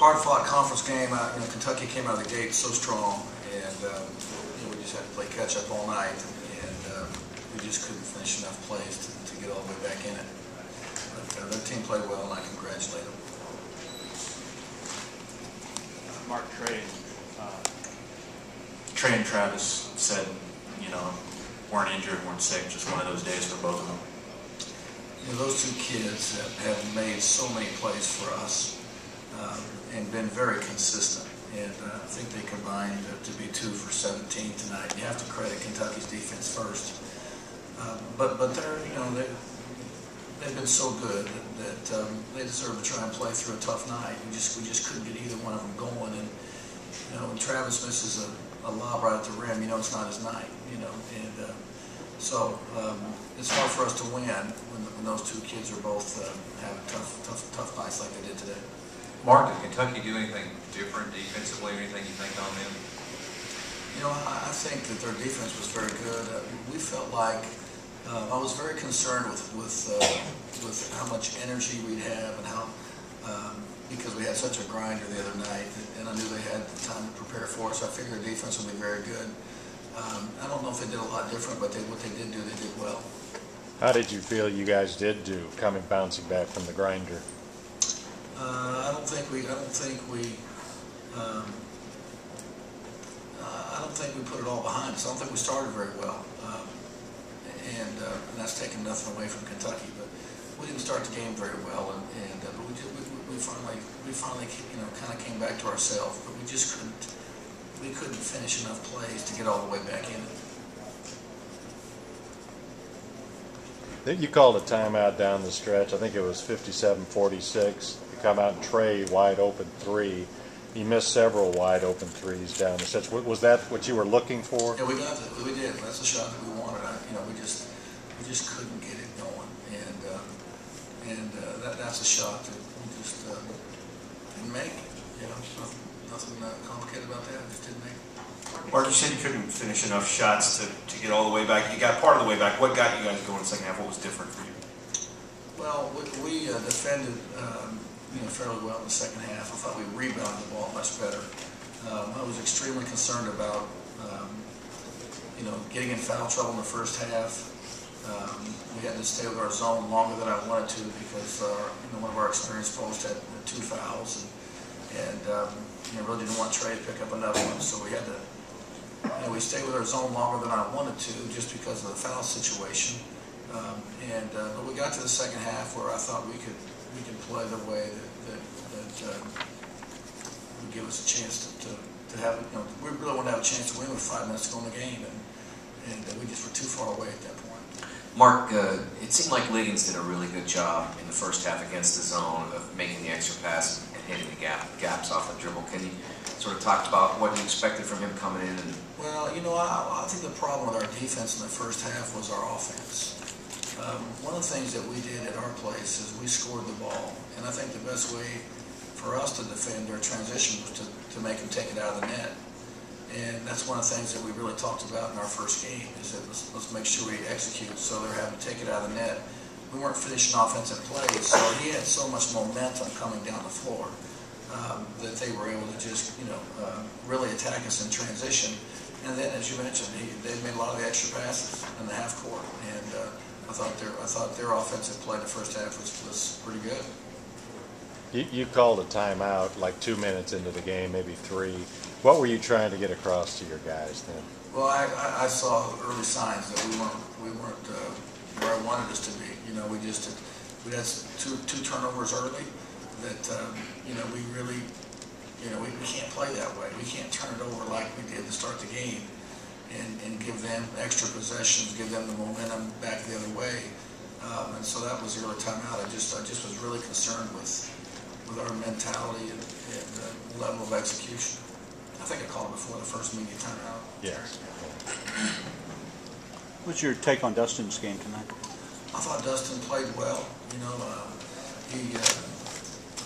hard-fought conference game. Kentucky came out of the gate so strong, and we just had to play catch-up all night, and we just couldn't finish enough plays to get all the way back in it. But their team played well, and I congratulate them. Mark, Trey and Travis said, weren't injured, weren't sick, just one of those days for both of them. Those two kids have made so many plays for us and been very consistent. And I think they combined to be 2 for 17 tonight. You have to credit Kentucky's defense first. But they've been so good that they deserve to try and play through a tough night. We just couldn't get either one of them going. And when Travis misses a lob right at the rim, it's not his night. So it's hard for us to win when those two kids are both having tough nights like they did today. Mark, did Kentucky do anything different defensively? Anything you think on them? I think that their defense was very good. We felt like I was very concerned with how much energy we'd have and how because we had such a grinder the other night, and I knew they had time to prepare for it. So I figured their defense would be very good. I don't know if they did a lot different, but what they did do, they did well. How did you feel you guys did do bouncing back from the grinder? I don't think we put it all behind us. I don't think we started very well, and that's taking nothing away from Kentucky. But we didn't start the game very well, but we finally kind of came back to ourselves. But we just couldn't finish enough plays to get all the way back in it. You called a timeout down the stretch. I think it was 57-46. You come out and Trey wide open 3. You missed several wide open threes down the stretch. Was that what you were looking for? Yeah, we got that. We did. That's the shot that we wanted. We just couldn't get it going, and that's a shot that we just didn't make. Nothing complicated about that. Just didn't make it. Mark, you said you couldn't finish enough shots to get all the way back. You got part of the way back. What got you guys going in the second half? What was different for you? Well, we defended fairly well in the second half. I thought we rebounded the ball much better. I was extremely concerned about getting in foul trouble in the first half. We had to stay with our zone longer than I wanted to because one of our experienced pros had 2 fouls, and really didn't want Trey to pick up another one. So we had to we stayed with our zone longer than I wanted to just because of the foul situation. But we got to the second half where I thought we could play the way that would give us a chance to have it. We really wanted to have a chance to win with 5 minutes to go in the game, and we just were too far away at that point. Mark, it seemed like Liggins did a really good job in the first half against the zone of making the extra pass and hitting the gaps off the dribble. Can you sort of talk about what you expected from him coming in? Well, I think the problem with our defense in the first half was our offense. One of the things that we did at our place is we scored the ball, and I think the best way for us to defend their transition was to make them take it out of the net. And that's one of the things that we really talked about in our first game, is that let's make sure we execute so they're having to take it out of the net. We weren't finishing offensive plays, so he had so much momentum coming down the floor that they were able to just really attack us in transition. And then, as you mentioned, they made a lot of the extra passes in the half court, and I thought their offensive play in the first half was pretty good. You called a timeout like 2 minutes into the game, maybe 3. What were you trying to get across to your guys then? Well, I saw early signs that we weren't where I wanted us to be. We had two turnovers early that we really we can't play that way. We can't turn it over like we did to start the game and give them extra possessions, give them the momentum back the other way. And so that was the early timeout. I just was really concerned with our mentality and level of execution. I think I called it before the first media timeout. Yes. What's your take on Dustin's game tonight? I thought Dustin played well.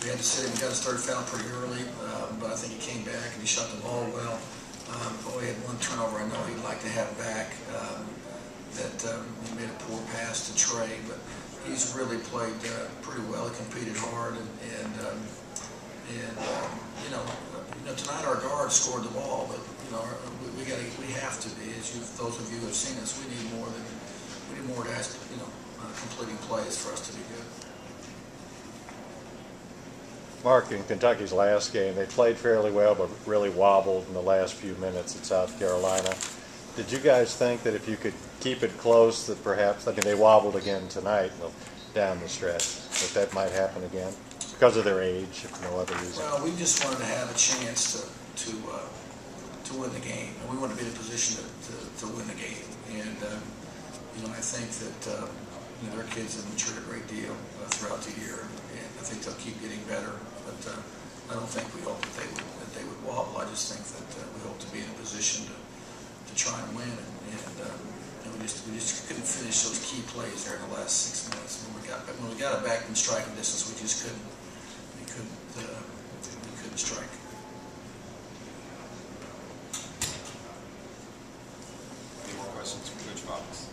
We had to sit him. He got his third foul pretty early, but I think he came back and he shot the ball well. He had one turnover I know he'd like to have back. He made a poor pass to Trey, but he's really played pretty well. He competed hard, and tonight our guard scored the ball, but we have to be, as those of you who have seen us, we need more to ask, completing plays for us to be good. Mark, in Kentucky's last game, they played fairly well, but really wobbled in the last few minutes at South Carolina. Did you guys think that if you could keep it close, that perhaps, they wobbled again tonight down the stretch, that might happen again because of their age, if no other reason? Well, we just wanted to have a chance to win the game, and we wanted to be in a position to win the game. And I think that their kids have matured a great deal throughout the year, and I think they'll keep getting better. But I don't think we hope that they would wobble. I just think that we hope to be in a position to try and win. And we just couldn't finish those key plays there in the last 6 minutes. When we got it back in striking distance, we just couldn't strike. Any more questions from Coach Fox?